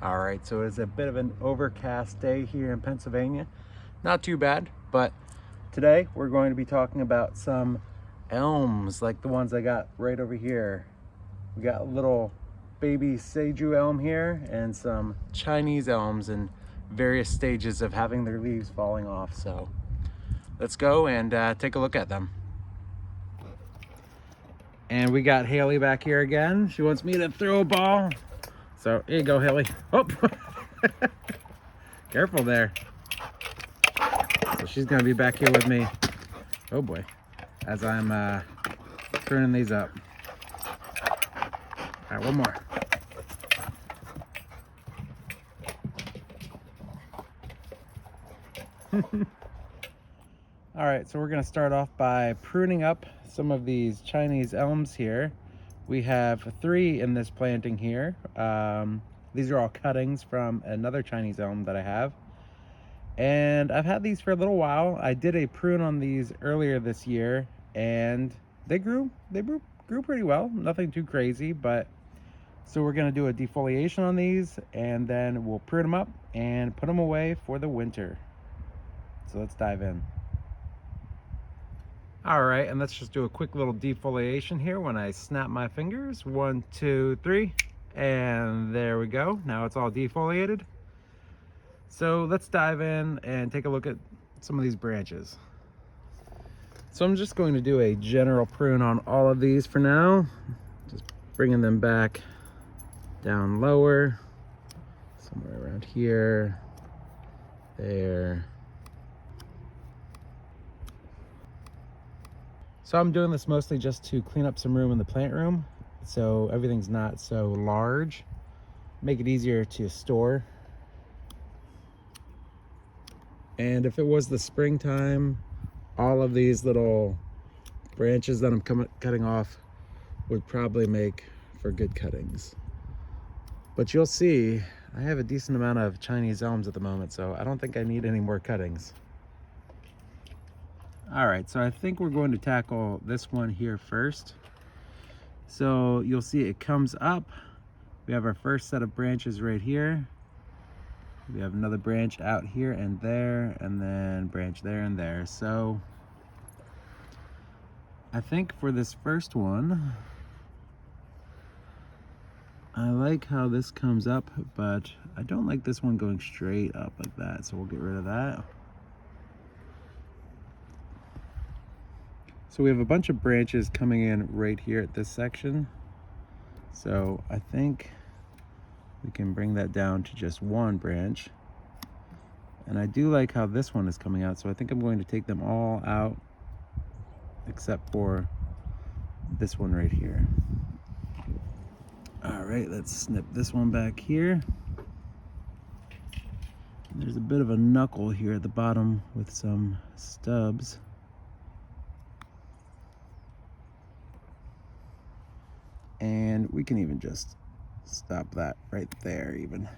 All right, so it's a bit of an overcast day here in Pennsylvania. Not too bad, but today we're going to be talking about some elms like the ones I got right over here. We got a little baby Seiju elm here and some Chinese elms in various stages of having their leaves falling off. So let's go and take a look at them. And we got Haley back here again. She wants me to throw a ball. So here you go, Haley. Oh, careful there. So she's gonna be back here with me. Oh boy, as I'm pruning these up. All right, one more. All right, so we're gonna start off by pruning up some of these Chinese elms here. We have 3 in this planting here. These are all cuttings from another Chinese elm that I have. And I've had these for a little while. I did a prune on these earlier this year and they grew pretty well. Nothing too crazy, but so we're gonna do a defoliation on these and then we'll prune them up and put them away for the winter. So let's dive in. All right, and let's just do a quick little defoliation here when I snap my fingers. 1, 2, 3, and there we go. Now it's all defoliated. So let's dive in and take a look at some of these branches. So I'm just going to do a general prune on all of these for now. Just bringing them back down lower, somewhere around here, there. So I'm doing this mostly just to clean up some room in the plant room so everything's not so large, make it easier to store. And if it was the springtime, all of these little branches that I'm cutting off would probably make for good cuttings. But you'll see, I have a decent amount of Chinese elms at the moment, so I don't think I need any more cuttings. All right, so I think we're going to tackle this one here first. So you'll see it comes up. We have our first set of branches right here. We have another branch out here and then branch there and there. So I think for this first one, I like how this comes up, but I don't like this one going straight up like that. So we'll get rid of that. So we have a bunch of branches coming in right here at this section. So I think we can bring that down to just one branch. And I do like how this one is coming out. So I think I'm going to take them all out except for this one right here. All right, let's snip this one back here. There's a bit of a knuckle here at the bottom with some stubs. And we can even just stop that right there even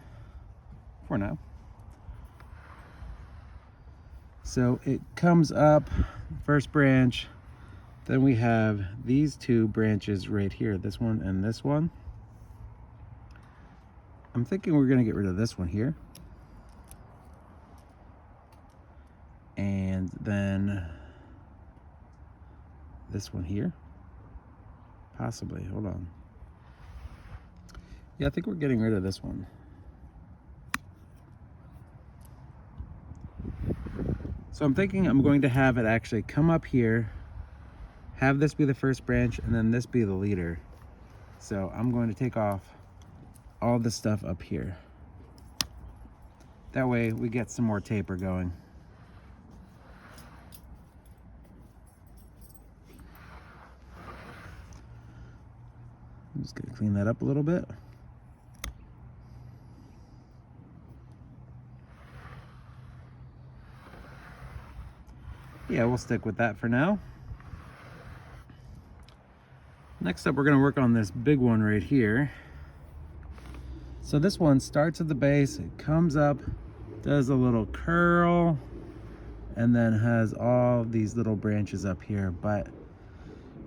for now. So it comes up, first branch, then we have these 2 branches right here, this one and this one. I'm thinking we're gonna get rid of this one here. And then this one here. Possibly, hold on. Yeah, I think we're getting rid of this one. So I'm thinking I'm going to have it actually come up here, have this be the first branch, and then this be the leader. So I'm going to take off all the stuff up here. That way we get some more taper going. I'm just gonna clean that up a little bit. Yeah, we'll stick with that for now. Next up, we're gonna work on this big one right here. So this one starts at the base, it comes up, does a little curl, and then has all these little branches up here. But,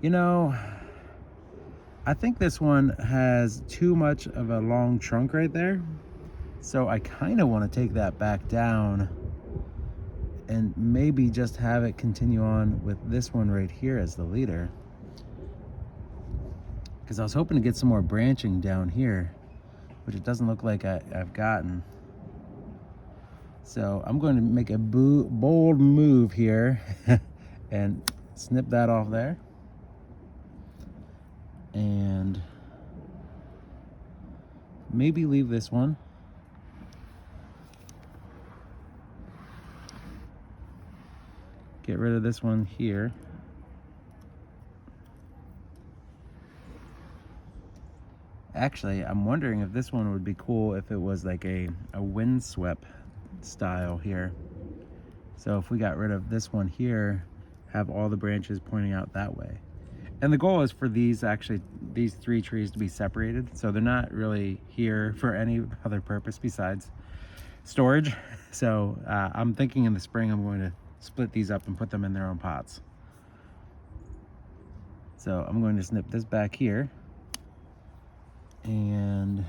you know, I think this one has too much of a long trunk right there. So I kind of want to take that back down and maybe just have it continue on with this one right here as the leader. Because I was hoping to get some more branching down here, which it doesn't look like I've gotten. So I'm going to make a bold move here and snip that off there. And maybe leave this one. Get rid of this one here. Actually, I'm wondering if this one would be cool if it was like a windswept style here. So if we got rid of this one here, have all the branches pointing out that way. And the goal is for these three trees to be separated, so they're not really here for any other purpose besides storage. So I'm thinking in the spring I'm going to split these up and put them in their own pots. So I'm going to snip this back here, and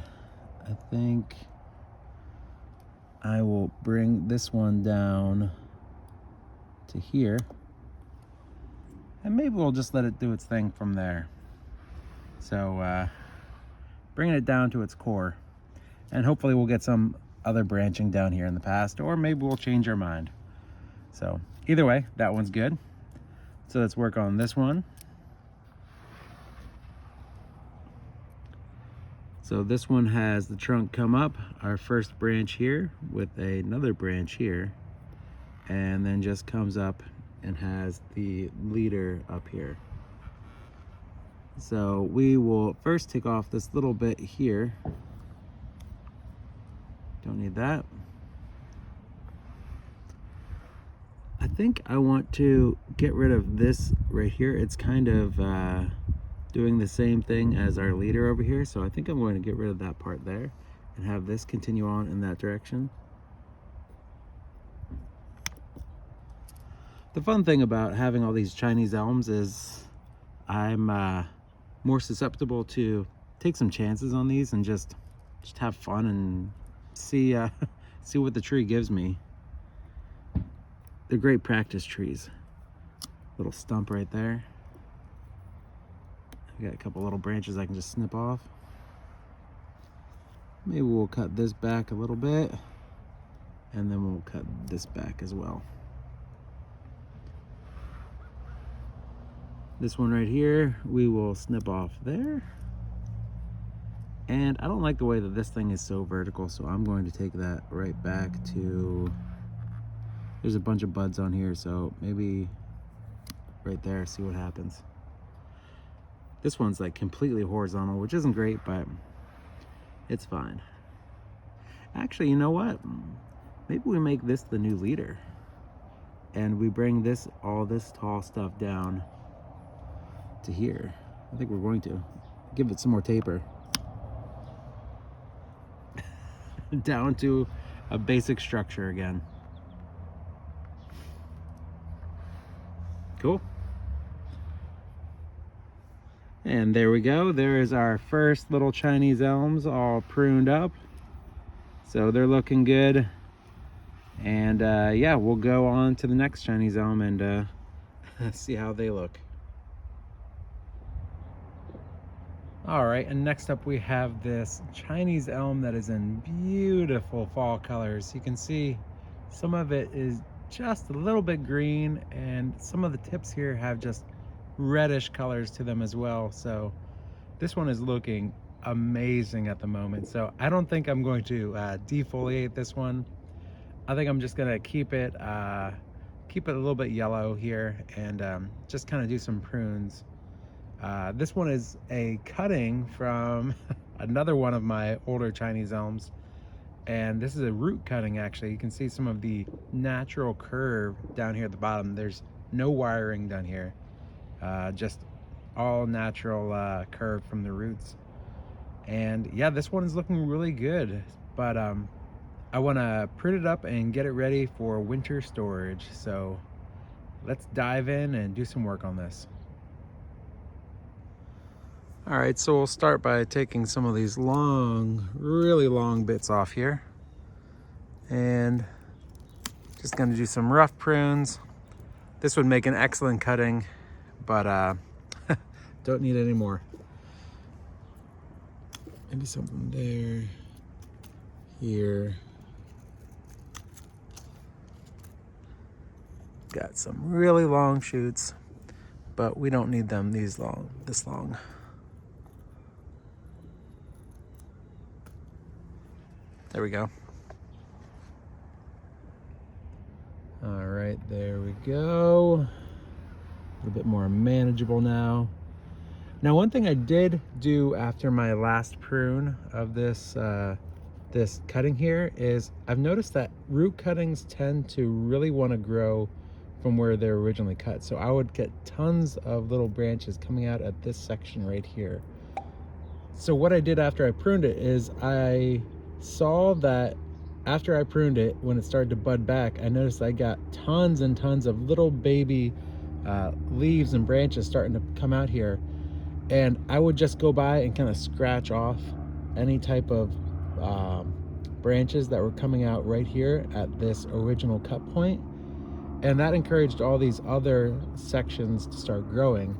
I think I will bring this one down to here, and maybe we'll just let it do its thing from there. So bringing it down to its core, and hopefully we'll get some other branching down here in the past, or maybe we'll change our mind. So either way, that one's good. So let's work on this one. So this one has the trunk come up, our first branch here with another branch here, and then just comes up and has the leader up here. So we will first take off this little bit here. Don't need that. I think I want to get rid of this right here. It's kind of doing the same thing as our leader over here, so I think I'm going to get rid of that part there and have this continue on in that direction. The fun thing about having all these Chinese elms is I'm more susceptible to take some chances on these and just have fun and see see what the tree gives me. They're great practice trees. Little stump right there. I got a couple little branches I can just snip off. Maybe we'll cut this back a little bit, and then we'll cut this back as well. This one right here, we will snip off there. And I don't like the way that this thing is so vertical, so I'm going to take that right back to, there's a bunch of buds on here, so maybe right there, see what happens. This one's like completely horizontal, which isn't great, but it's fine. Actually, you know what? Maybe we make this the new leader, and we bring all this tall stuff down to here. I think we're going to give it some more taper. Down to a basic structure again. Cool. And there we go. There is our first little Chinese elms all pruned up. So they're looking good. And yeah, we'll go on to the next Chinese elm and see how they look. All right, and next up we have this Chinese elm that is in beautiful fall colors. You can see some of it is just a little bit green, and some of the tips here have just reddish colors to them as well. So this one is looking amazing at the moment. So I don't think I'm going to defoliate this one. I think I'm just gonna keep it a little bit yellow here and just kind of do some prunes. This one is a cutting from another one of my older Chinese elms, and this is a root cutting. Actually, you can see some of the natural curve down here at the bottom. There's no wiring done here, just all natural curve from the roots. And yeah, this one is looking really good, but I want to prune it up and get it ready for winter storage. So let's dive in and do some work on this. All right, so we'll start by taking some of these long, really long bits off here. And just gonna do some rough prunes. This would make an excellent cutting, but don't need any more. Maybe something there, here. Got some really long shoots, but we don't need them this long. There we go. All right, there we go. A little bit more manageable now. Now, one thing I did do after my last prune of this this cutting here is I've noticed that root cuttings tend to really want to grow from where they're originally cut. So I would get tons of little branches coming out at this section right here. So what I did after I pruned it is I saw that after I pruned it, when it started to bud back, I noticed I got tons and tons of little baby leaves and branches starting to come out here. And I would just go by and kind of scratch off any type of branches that were coming out right here at this original cut point. And that encouraged all these other sections to start growing.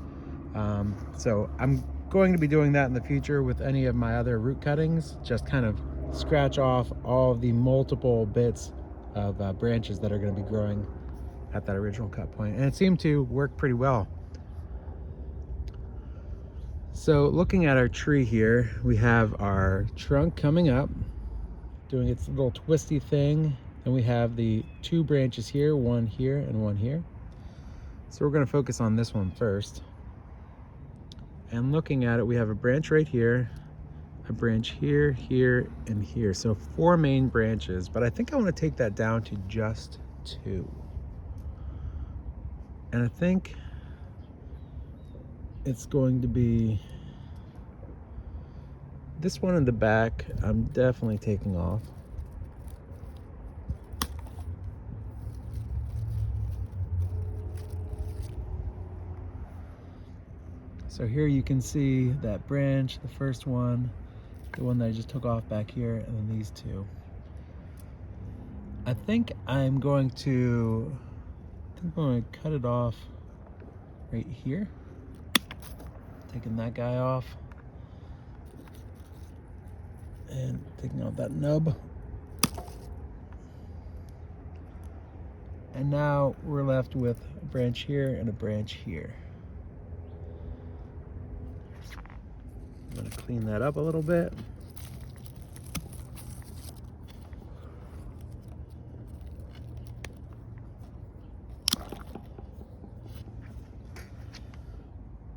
So I'm going to be doing that in the future with any of my other root cuttings, just kind of scratch off all of the multiple bits of branches that are going to be growing at that original cut point. And it seemed to work pretty well. So looking at our tree here, we have our trunk coming up, doing its little twisty thing. And we have the two branches here, one here and one here. So we're going to focus on this one first. And looking at it, we have a branch right here, a branch here, here, and here. So 4 main branches, but I think I want to take that down to just 2. And I think it's going to be this one in the back. I'm definitely taking off. So here you can see that branch, the first one, the one that I just took off back here, and then these 2. I think I'm going to cut it off right here. Taking that guy off and taking out that nub. And now we're left with a branch here and a branch here. I'm going to clean that up a little bit.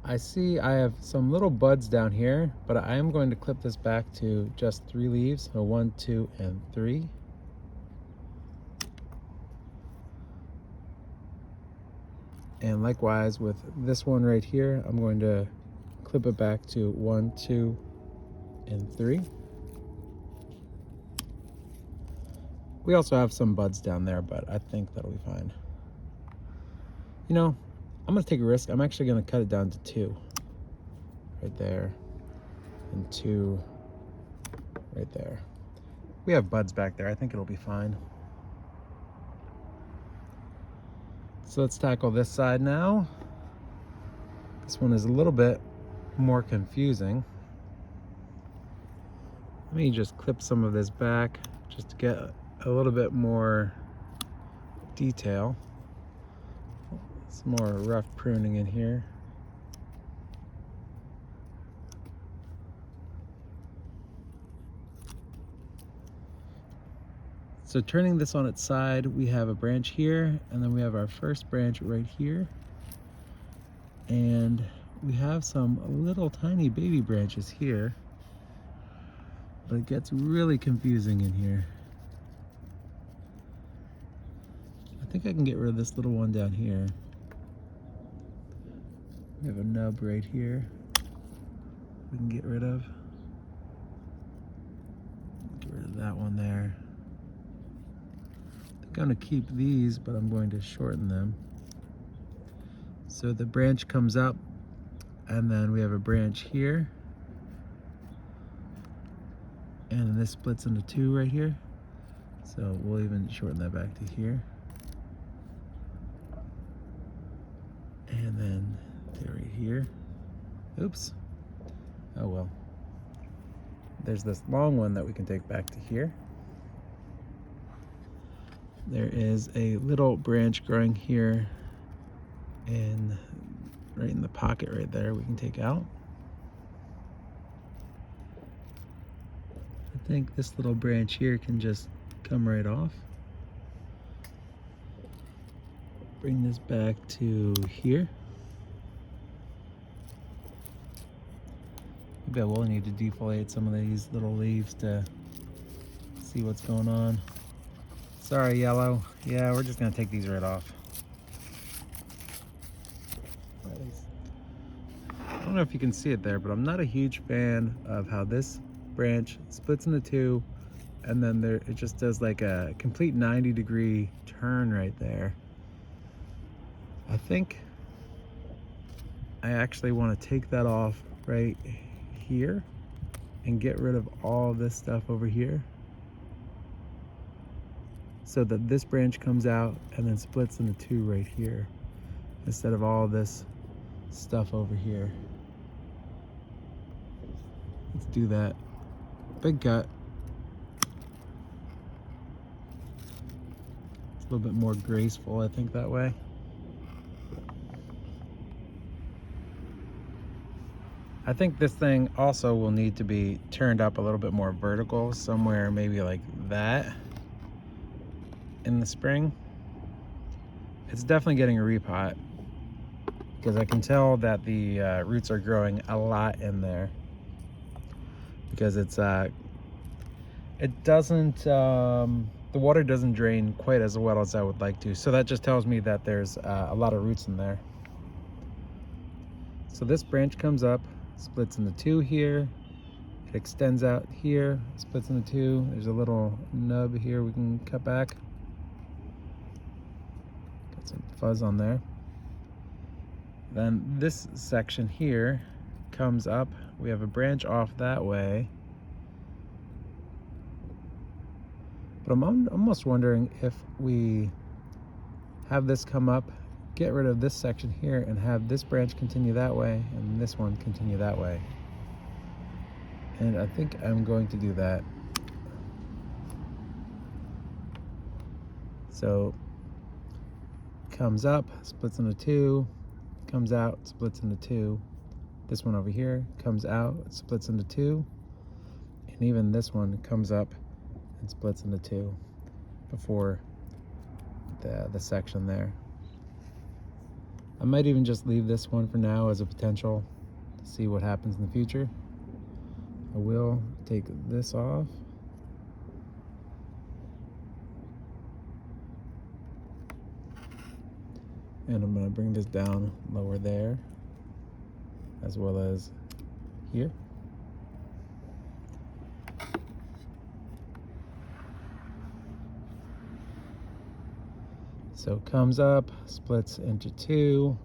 I see I have some little buds down here, but I am going to clip this back to just 3 leaves. So 1, 2, and 3. And likewise with this one right here, I'm going to clip it back to 1, 2, and 3. We also have some buds down there, but I think that'll be fine. You know, I'm gonna take a risk. I'm actually gonna cut it down to 2 right there and 2 right there. We have buds back there. I think it'll be fine. So let's tackle this side now. This one is a little bit more confusing. Let me just clip some of this back just to get a little bit more detail. Some more rough pruning in here. So turning this on its side, we have a branch here, and then we have our first branch right here. And we have some little tiny baby branches here, but it gets really confusing in here. I think I can get rid of this little one down here. We have a nub right here we can get rid of. Get rid of that one there. I'm going to keep these, but I'm going to shorten them. So the branch comes up, and then we have a branch here. And this splits into 2 right here. So we'll even shorten that back to here. And then to right here. Oops. Oh well. There's this long one that we can take back to here. There is a little branch growing here and right in the pocket right there we can take out. I think this little branch here can just come right off. Bring this back to here. Maybe I will need to defoliate some of these little leaves to see what's going on. Sorry, yellow. Yeah, we're just gonna take these right off. I don't know if you can see it there, but I'm not a huge fan of how this branch splits into two, and then there it just does like a complete 90-degree turn right there. I think I actually want to take that off right here and get rid of all this stuff over here, so that this branch comes out and then splits into two right here, instead of all this stuff over here. Let's do that. Big cut. It's a little bit more graceful, I think, that way. I think this thing also will need to be turned up a little bit more vertical, somewhere maybe like that in the spring. It's definitely getting a repot because I can tell that the roots are growing a lot in there, because it's it doesn't the water doesn't drain quite as well as I would like to, so that just tells me that there's a lot of roots in there. So this branch comes up, splits into two here, it extends out here, splits into two. There's a little nub here we can cut back. Got some fuzz on there. Then this section here comes up, we have a branch off that way, but I'm almost wondering if we have this come up, get rid of this section here, and have this branch continue that way and this one continue that way. And I think I'm going to do that. So comes up, splits into two, comes out, splits into two. This one over here comes out, splits into two, and even this one comes up and splits into two before the section there. I might even just leave this one for now as a potential to see what happens in the future. I will take this off. And I'm going to bring this down lower there, as well as here. So it comes up, splits into two.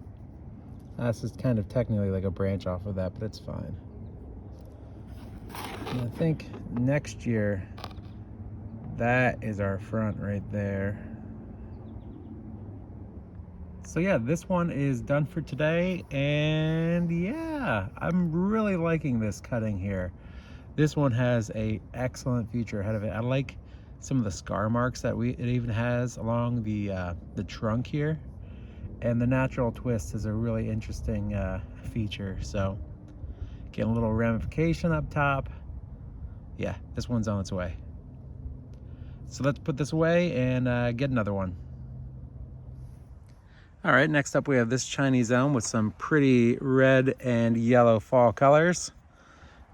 This is kind of technically like a branch off of that, but it's fine. And I think next year, that is our front right there. So yeah, this one is done for today, and yeah, I'm really liking this cutting here. This one has a excellent future ahead of it. I like some of the scar marks that it even has along the trunk here, and the natural twist is a really interesting feature. So getting a little ramification up top. Yeah, this one's on its way. So let's put this away and get another one. All right, next up we have this Chinese elm with some pretty red and yellow fall colors.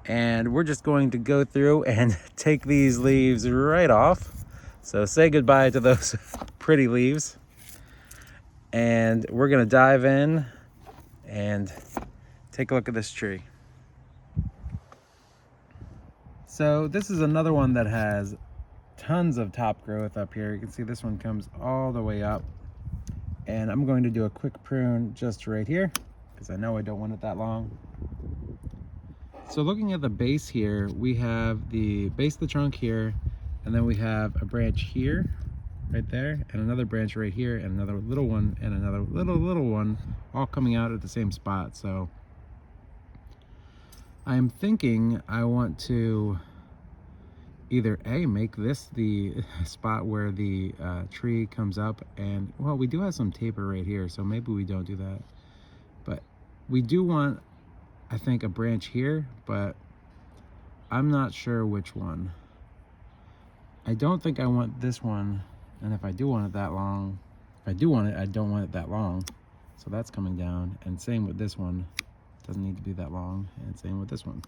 And we're just going to go through and take these leaves right off. So say goodbye to those pretty leaves. And we're gonna dive in and take a look at this tree. So this is another one that has tons of top growth up here. You can see this one comes all the way up. And I'm going to do a quick prune just right here, because I know I don't want it that long. So looking at the base here, we have the base of the trunk here, And then we have a branch here, right there, and another branch right here, and another little one, and another little one, all coming out at the same spot. So I'm thinking I want to either A, make this the spot where the tree comes up, and well, we do have some taper right here, so maybe we don't do that. But we do want, I think, a branch here, but I'm not sure which one. I don't think I want this one, and if I do want it that long, if I do want it, I don't want it that long. So that's coming down, and same with this one. Doesn't need to be that long, and same with this one.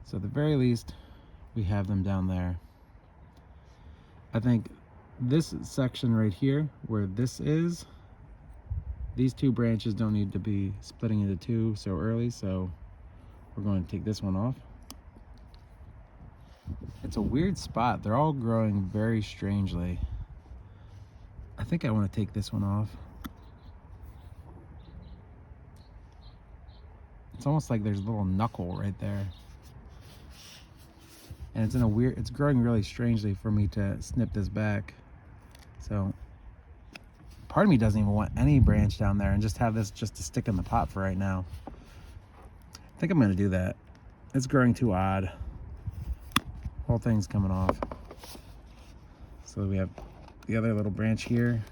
So at the very least, we have them down there. I think this section right here, where this is, these two branches don't need to be splitting into two so early, so we're going to take this one off. It's a weird spot. They're all growing very strangely. I think I want to take this one off. It's almost like there's a little knuckle right there. And it's in a weird, it's growing really strangely for me to snip this back. So part of me doesn't even want any branch down there and just have this just to stick in the pot for right now. I think I'm gonna do that. It's growing too odd. Whole thing's coming off. So we have the other little branch here.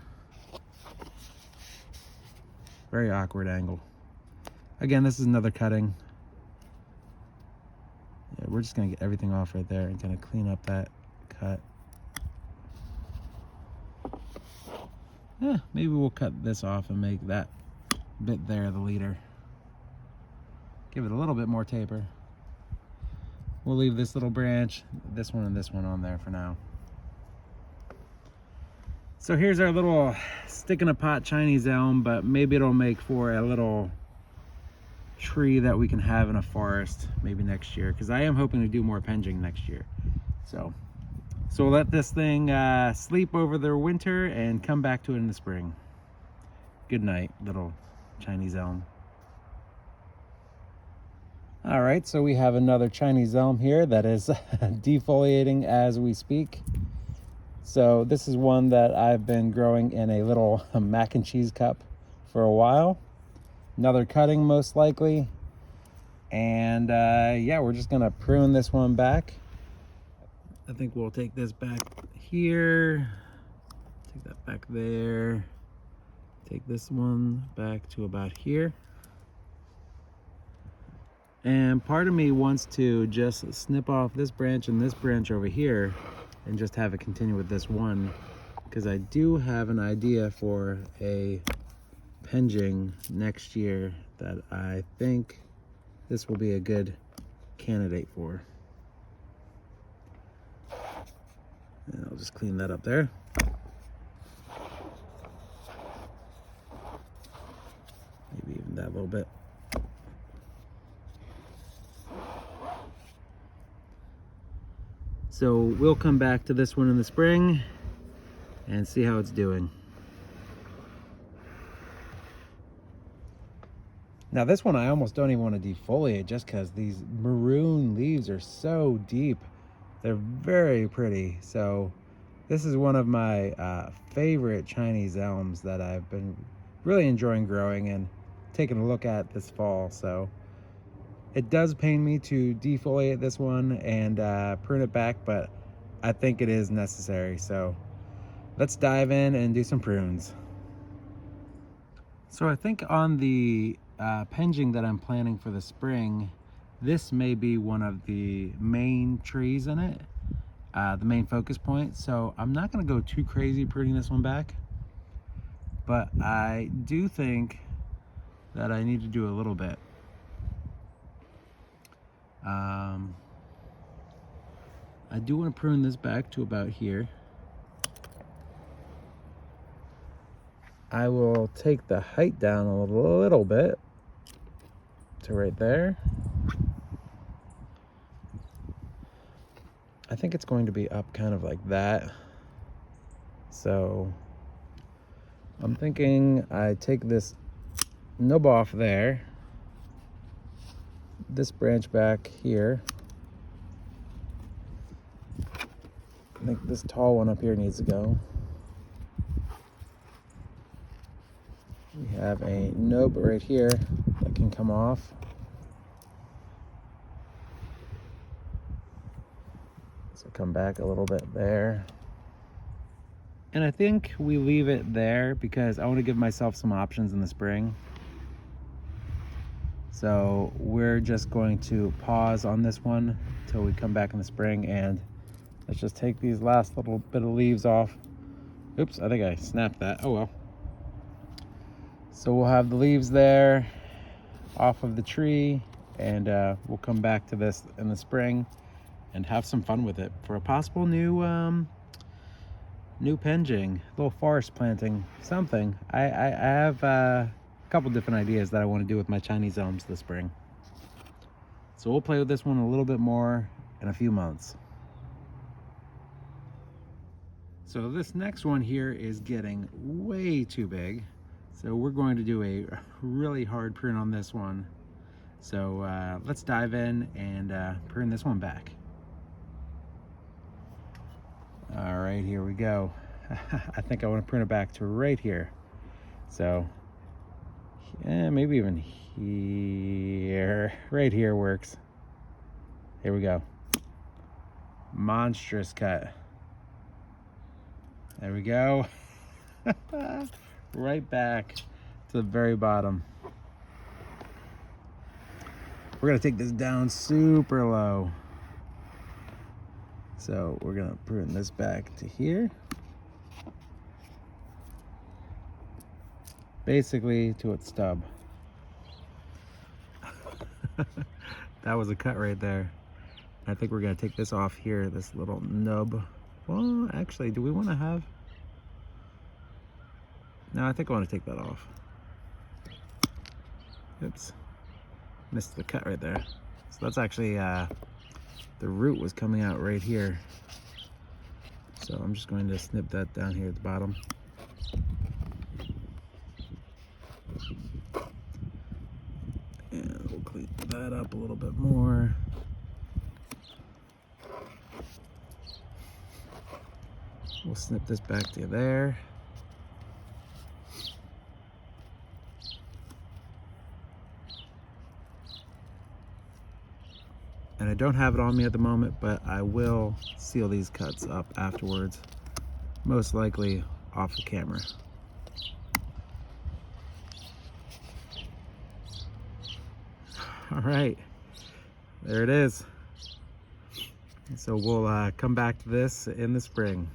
Very awkward angle. Again, this is another cutting. Yeah, we're just gonna get everything off right there and kind of clean up that cut. Yeah, maybe we'll cut this off and make that bit there the leader. Give it a little bit more taper. We'll leave this little branch, this one and this one on there for now. So here's our little stick in a pot Chinese elm, but maybe it'll make for a little tree that we can have in a forest maybe next year, because I am hoping to do more penging next year. So we'll let this thing sleep over the winter and come back to it in the spring. Good night, little Chinese elm. All right, so we have another Chinese elm here that is defoliating as we speak. So this is one that I've been growing in a little mac and cheese cup for a while. Another cutting most likely. And yeah, we're just gonna prune this one back. I think we'll take this back here, take that back there, take this one back to about here. And part of me wants to just snip off this branch and this branch over here and just have it continue with this one, because I do have an idea for a penging next year that I think this will be a good candidate for. And I'll just clean that up there. Maybe even that little bit. So we'll come back to this one in the spring and see how it's doing. Now this one I almost don't even want to defoliate just because these maroon leaves are so deep. They're very pretty. So this is one of my favorite Chinese elms that I've been really enjoying growing and taking a look at this fall. So it does pain me to defoliate this one and prune it back, but I think it is necessary. So let's dive in and do some prunes. So I think on the penging that I'm planning for the spring, this may be one of the main trees in it, the main focus point. So I'm not gonna go too crazy pruning this one back, but I do think that I need to do a little bit. I do want to prune this back to about here. I will take the height down a little bit to right there. I think it's going to be up kind of like that. So I'm thinking I take this nub off there, this branch back here, I think this tall one up here needs to go. We have a nub right here that can come off. So come back a little bit there. And I think we leave it there because I want to give myself some options in the spring. So we're just going to pause on this one until we come back in the spring, and let's just take these last little bit of leaves off. Oops, I think I snapped that. Oh well. So we'll have the leaves there off of the tree, and we'll come back to this in the spring and have some fun with it for a possible new penjing, little forest planting, something. I have a couple different ideas that I want to do with my Chinese elms this spring. So we'll play with this one a little bit more in a few months. So this next one here is getting way too big. So we're going to do a really hard prune on this one. So let's dive in and prune this one back. All right, here we go. I think I want to prune it back to right here. So yeah, maybe even here. Right here works. Here we go. Monstrous cut. There we go. Right back to the very bottom. We're gonna take this down super low. So we're gonna prune this back to here. Basically to its stub. That was a cut right there. I think we're gonna take this off here, this little nub. Well, actually, do we wanna have? No, I think I wanna take that off. Oops, missed the cut right there. So that's actually, the root was coming out right here. So I'm just going to snip that down here at the bottom. And we'll clean that up a little bit more. We'll snip this back to there. And I don't have it on me at the moment, but I will seal these cuts up afterwards, most likely off the camera. All right, there it is. So we'll come back to this in the spring.